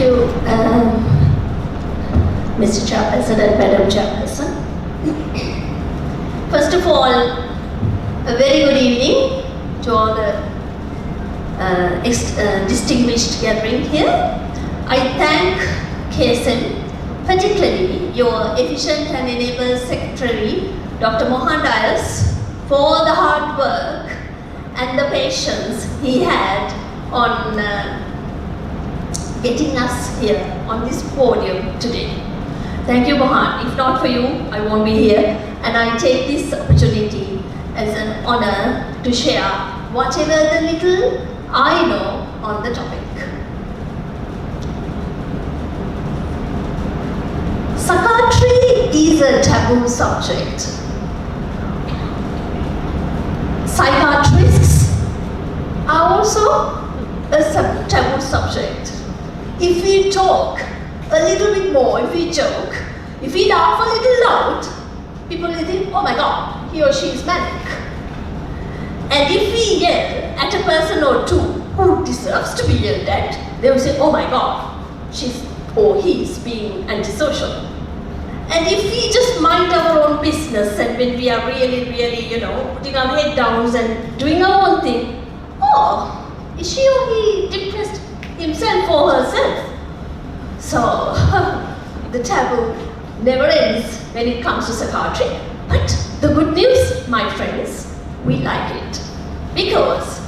you, Mr. Chairperson and Madam Chairperson. First of all, a very good evening to all the distinguished gathering here. I thank KSM, particularly your efficient and enabled Secretary, Dr. Mohan Dias, for the hard work and the patience he had on getting us here on this podium today. Thank you, Mohan. If not for you, I won't be here. And I take this opportunity as an honor to share whatever the little I know on the topic. Psychiatry is a taboo subject. Psychiatrists are also a taboo subject. If we talk a little bit more, if we joke, if we laugh a little loud, people will think, oh my God, he or she is manic. And if we yell at a person or two who deserves to be yelled at, they will say, oh my God, she's or he's being antisocial. And if we just mind our own business and when we are really, putting our head down and doing our own thing, oh, is she or he depressed himself or herself? So, the taboo never ends when it comes to psychiatry. But the good news, my friends, we like it. Because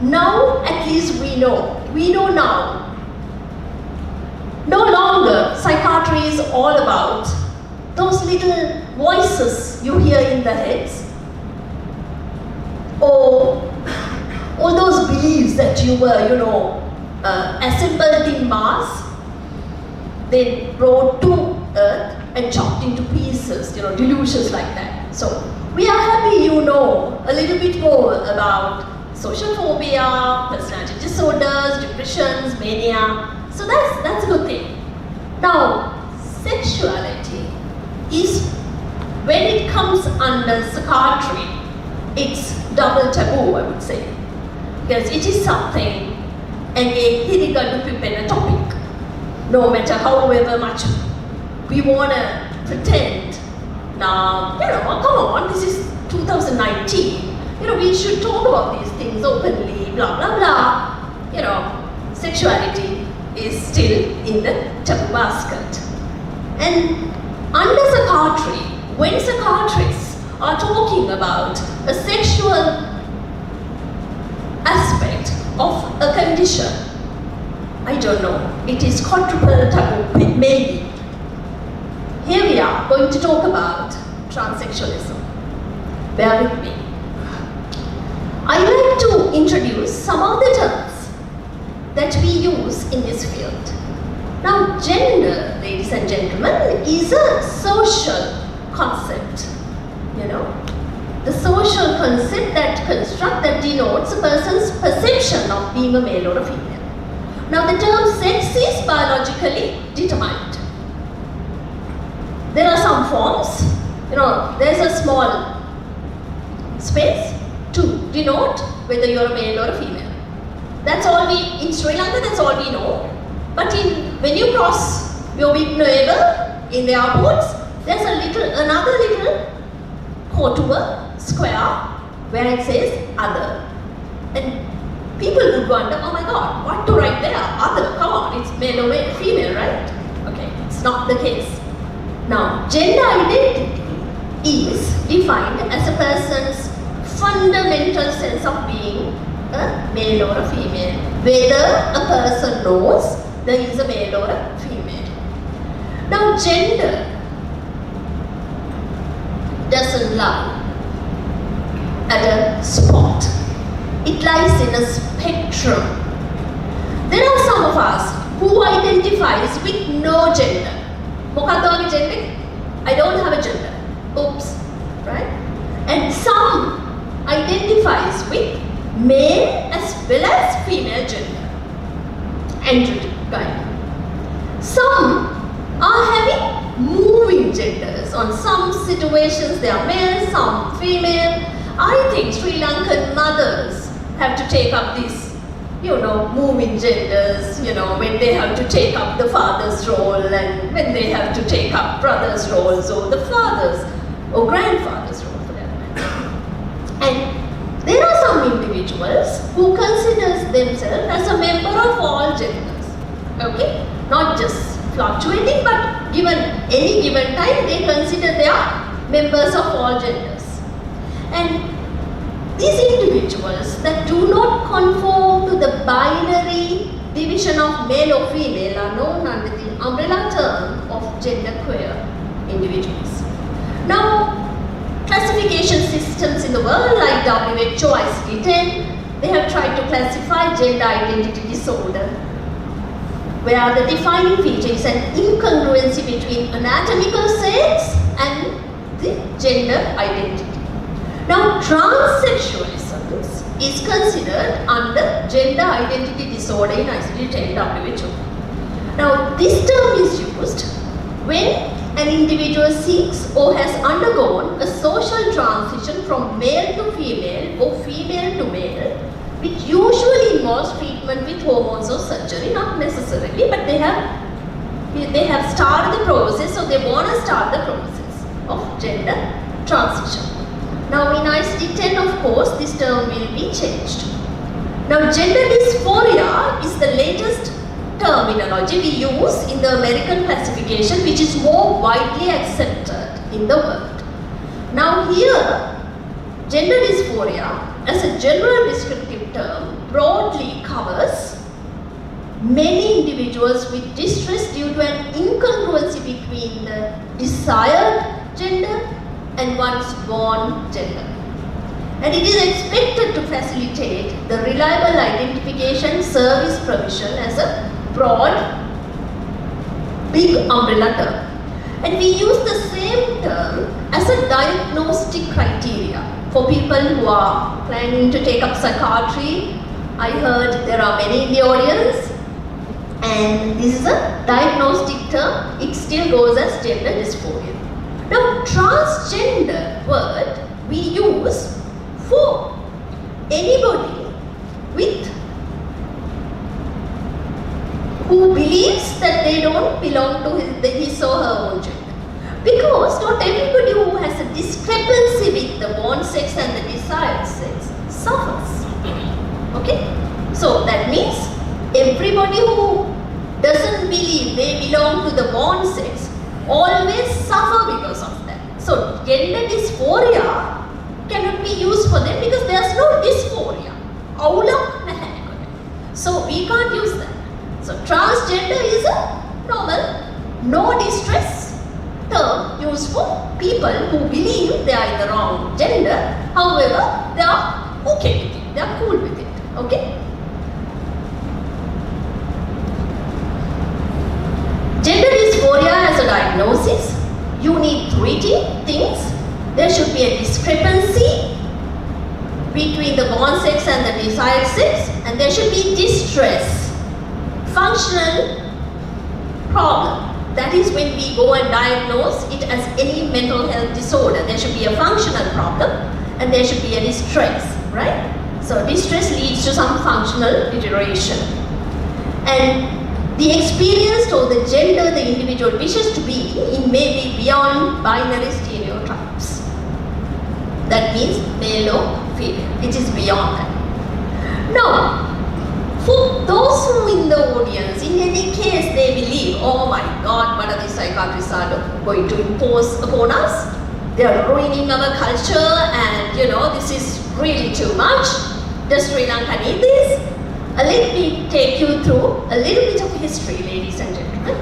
now at least we know now, no longer psychiatry is all about those little voices you hear in the heads, or all those beliefs that you were, assembled in mass, then brought to earth and chopped into pieces, delusions like that. So we are happy you know a little bit more about social phobia, personality disorders, depressions, mania. So that's a good thing. Now, sexuality is, when it comes under psychiatry, it's double taboo, I would say. Because it is something, and a topic. No matter however much we want to pretend. Now, come on, this is 2019. We should talk about these things openly, blah, blah, blah. Sexuality is still in the taboo basket. And under psychiatry, when psychiatrists are talking about a sexual aspect of a condition, I don't know, it is quadruple taboo, maybe. Here we are going to talk about transsexualism. Bear with me. I'd like to introduce some of the terms that we use in this field. Now, gender, ladies and gentlemen, is a social concept. The social concept that denotes a person's perception of being a male or a female. Now, the term sex is biologically determined. There are some forms, there's a small space to denote whether you're a male or a female. That's all in Sri Lanka, that's all we know. But when you cross your big neighbor in the airports, there's another little contour, square, where it says other. And people would wonder, oh my God, what to write there? Other, come on, it's male or female, right? Okay, it's not the case. Now, gender identity is defined as a person's fundamental sense of being a male or a female. Whether a person knows there is a male or a female. Now, gender doesn't lie at a spot. It lies in a spectrum. There are some of us who identifies with no gender. Mokadwa gender? I don't have a gender. Oops, right? And some identifies with male as well as female gender. Androgyny. Some are having moving genders. On some situations they are male, some female. I think Sri Lankan mothers have to take up this moving genders, when they have to take up the father's role and when they have to take up brother's roles or the father's or grandfather's role for that matter. And there are some individuals who considers themselves as a member of all genders, okay? Not just fluctuating, but given any given time, they consider they are members of all genders. And these individuals that do not conform to the binary division of male or female are known under the umbrella term of genderqueer individuals. Now, classification systems in the world like WHO ICD-10, they have tried to classify gender identity disorder, where the defining feature is an incongruency between anatomical sex and the gender identity. Now, transsexualism is considered under gender identity disorder in ICD-10 WHO. Now, this term is used when an individual seeks or has undergone a social transition from male to female or female to male, which usually involves treatment with hormones or surgery, not necessarily, but they have started the process, or they want to start the process of gender transition. Now in ICD-10, of course, this term will be changed. Now gender dysphoria is the latest terminology we use in the American classification, which is more widely accepted in the world. Now here, gender dysphoria as a general descriptive term broadly covers many individuals with distress due to an incongruency between the desired gender and one's born gender. And it is expected to facilitate the reliable identification service provision as a broad, big umbrella term. And we use the same term as a diagnostic criteria for people who are planning to take up psychiatry. I heard there are many in the audience, and this is a diagnostic term. It still goes as gender dysphoria. Now, transgender word we use for anybody who believes that they don't belong to his or her own gender. Because not everybody who has a discrepancy with the born sex and the desired sex suffers. Okay? So that means everybody who doesn't believe they belong to the born sex always suffer because of that. So gender dysphoria cannot be used for them because there's no dysphoria. So we can't use that. So transgender is a normal, no distress term used for people who believe they are in the wrong gender. However, they are okay with it. They are cool with it. Okay? Gender dysphoria as a diagnosis, you need 3 things. There should be a discrepancy between the born sex and the desired sex, and there should be distress, functional problem. That is when we go and diagnose it as any mental health disorder. There should be a functional problem and there should be a distress, right? So distress leads to some functional deterioration. And the experience or the gender the individual wishes to be in may be beyond binary stereotypes. That means male or female. It is beyond that. Now, for those who in the audience, in any case they believe, oh my God, what are these psychiatrists are going to impose upon us? They are ruining our culture and this is really too much. Does Sri Lanka need this? Let me take you through a little bit of history, ladies and gentlemen.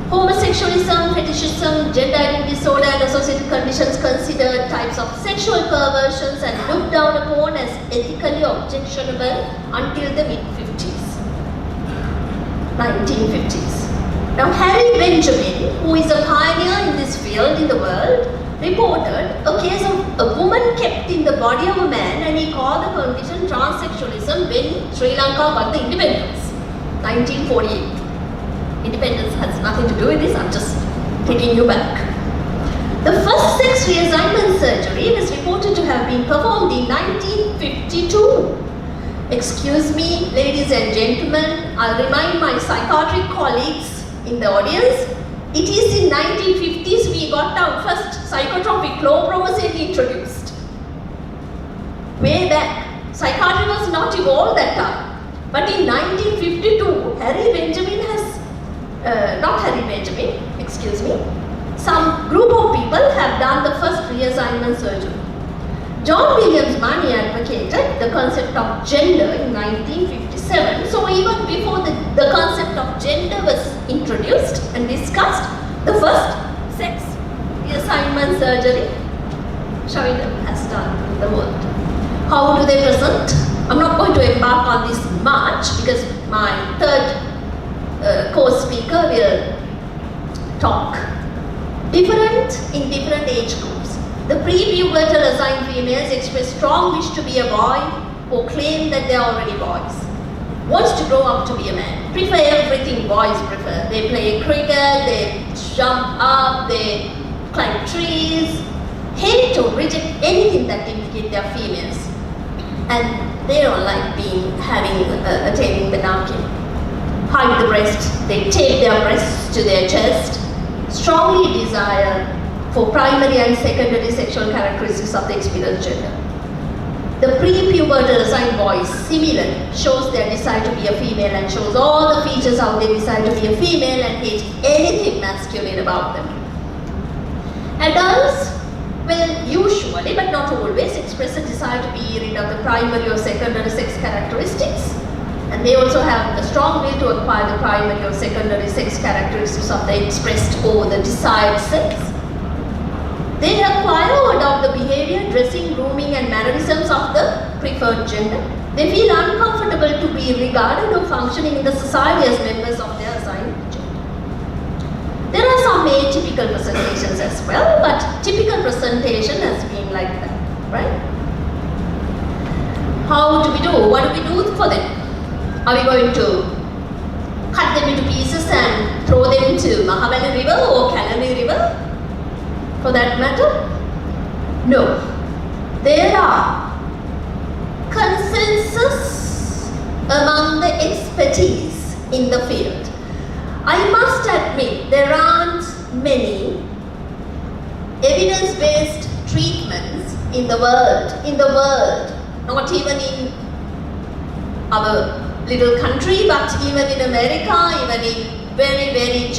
Homosexualism, fetishism, gender identity disorder and associated conditions considered types of sexual perversions and looked down upon as ethically objectionable until the mid-50s, 1950s. Now Harry Benjamin, who is a pioneer in this field in the world, reported a case of a woman kept in the body of a man, and he called the condition transsexualism when Sri Lanka got the independence, 1948. Independence has nothing to do with this, I'm just taking you back. The first sex reassignment surgery was reported to have been performed in 1952. Excuse me, ladies and gentlemen, I'll remind my psychiatric colleagues in the audience, it is in 1950s we got our first psychotropic chlorpromazine introduced. Way back. Psychiatry was not evolved that time. But in 1952, some group of people have done the first reassignment surgery. John Williams Money advocated the concept of gender in 1957. So even before the concept of gender was introduced and discussed, the first sex reassignment surgery has done in the world. How do they present? I'm not going to embark on this much because my third course speaker will talk. Different in different age groups. The pre-pubertal assigned females express strong wish to be a boy or claim that they are already boys. Wants to grow up to be a man. Prefer everything boys prefer. They play cricket, they jump up, they climb trees. Hate or reject anything that indicate they are females. And they don't like attaining menarche. Hide the breast, they tape their breasts to their chest. Strongly desire for primary and secondary sexual characteristics of the experienced gender. The pre-pubertal assigned boys similarly shows their desire to be a female and shows all the features how they desire to be a female and hate anything masculine about them. Adults will usually, but not always, express a desire to be rid of the primary or secondary sex characteristics. And they also have a strong will to acquire the primary or secondary sex characteristics of the expressed or the desired sex. They acquire or adopt the behavior, dressing, grooming and mannerisms of the preferred gender. They feel uncomfortable to be regarded or functioning in the society as members of their assigned gender. There are some atypical presentations as well, but typical presentation has been like that, right? How do we do? What do we do for them? Are we going to cut them into pieces and throw them into Mahabali River or Kandy River? For that matter? No. There are consensus among the expertise in the field. I must admit there aren't many evidence-based treatments in the world, not even in our little country, but even in America, even in very, very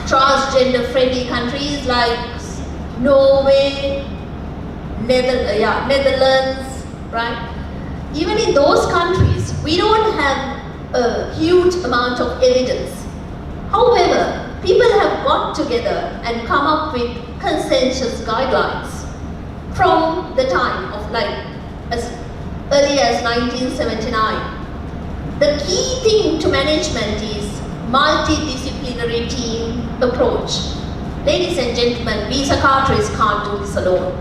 transgender friendly countries like Norway, Netherlands, right? Even in those countries, we don't have a huge amount of evidence. However, people have got together and come up with consensus guidelines from the time of as early as 1979. The key thing to management is multidisciplinary team approach. Ladies and gentlemen, we psychiatrists can't do this alone.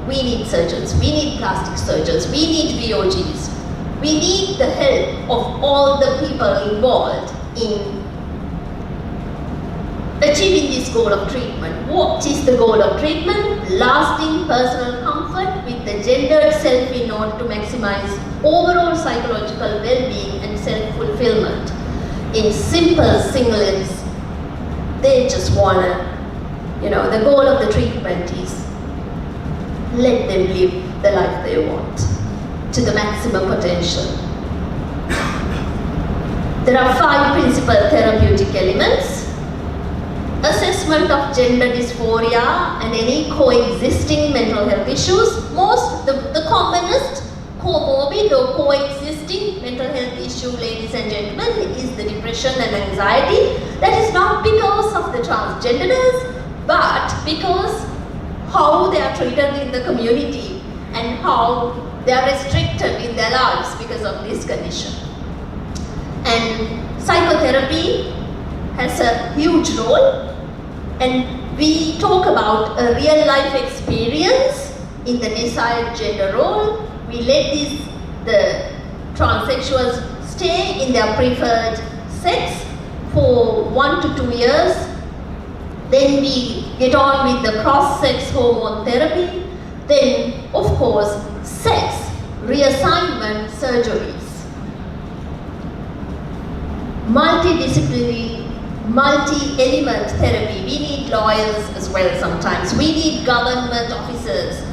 We need surgeons, we need plastic surgeons, we need VOGs. We need the help of all the people involved in achieving this goal of treatment. What is the goal of treatment? Lasting personal comfort with the gendered self in order to maximize overall psychological well-being and self-fulfillment. In simple singlets, they just wanna, the goal of the treatment is let them live the life they want to the maximum potential. There are 5 principal therapeutic elements. Assessment of gender dysphoria and any coexisting mental health issues. The commonest comorbid or coexisting mental health issue, ladies and gentlemen, is the depression and anxiety. That is not because of the transgenderness, but because how they are treated in the community and how they are restricted in their lives because of this condition. And psychotherapy has a huge role, and we talk about a real life experience in the desired gender role. We let the transsexuals stay in their preferred sex for 1 to 2 years. Then we get on with the cross-sex hormone therapy. Then, of course, sex reassignment surgeries, multidisciplinary, multi-element therapy. We need lawyers as well sometimes. We need government officers.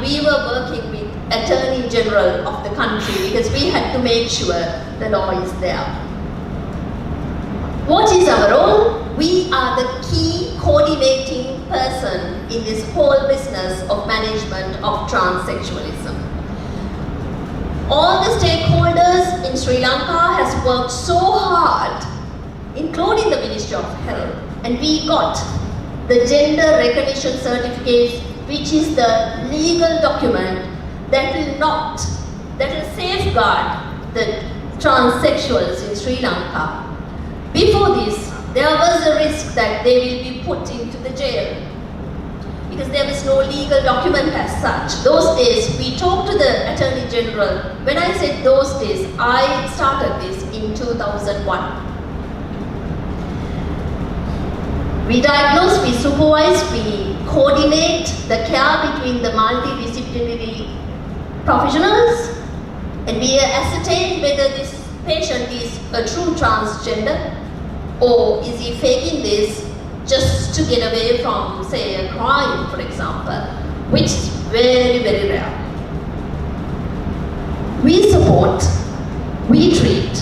We were working with Attorney General of the country because we had to make sure the law is there. What is our role? We are the key coordinating person in this whole business of management of transsexualism. All the stakeholders in Sri Lanka has worked so hard, including the Ministry of Health, and we got the gender recognition certificate, which is the legal document that will safeguard the transsexuals in Sri Lanka. Before this, there was a risk that they will be put into the jail because there was no legal document as such. Those days, we talked to the Attorney General. When I said those days, I started this in 2001. We diagnose, we supervise, we coordinate the care between the multidisciplinary professionals, and we ascertain whether this patient is a true transgender or is he faking this just to get away from, say, a crime, for example, which is very, very rare. We support, we treat,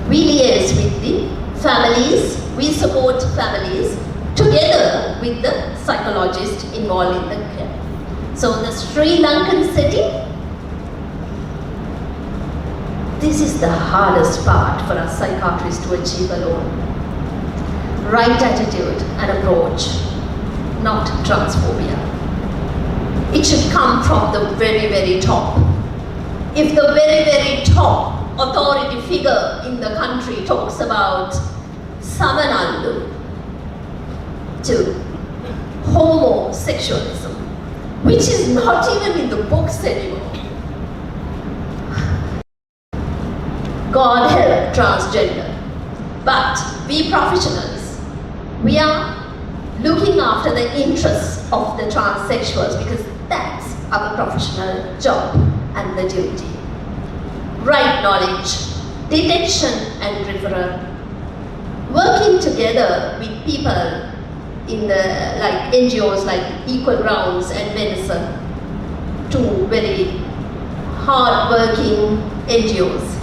we liaise with the families, we support families together with the psychologist involved in the care. So the Sri Lankan setting, this is the hardest part for us psychiatrists to achieve alone. Right attitude and approach, not transphobia. It should come from the very, very top. If the very, very top authority figure in the country talks about Samanallu to homosexualism, which is not even in the books anymore. God help transgender. But we professionals, we are looking after the interests of the transsexuals because that's our professional job and the duty. Right knowledge, detection and referral. Working together with people in the NGOs like Equal Grounds and Venison, two very hard-working NGOs.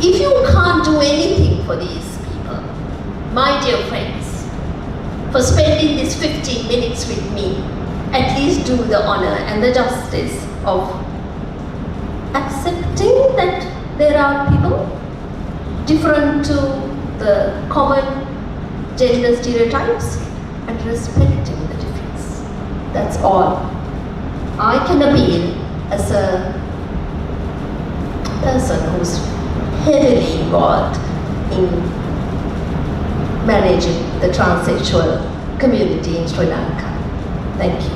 If you can't do anything for these people, my dear friends, for spending these 15 minutes with me, at least do the honor and the justice of accepting that there are people different to the common gender stereotypes and respecting the difference. That's all. I can appeal as a person who's heavily involved in managing the transsexual community in Sri Lanka. Thank you.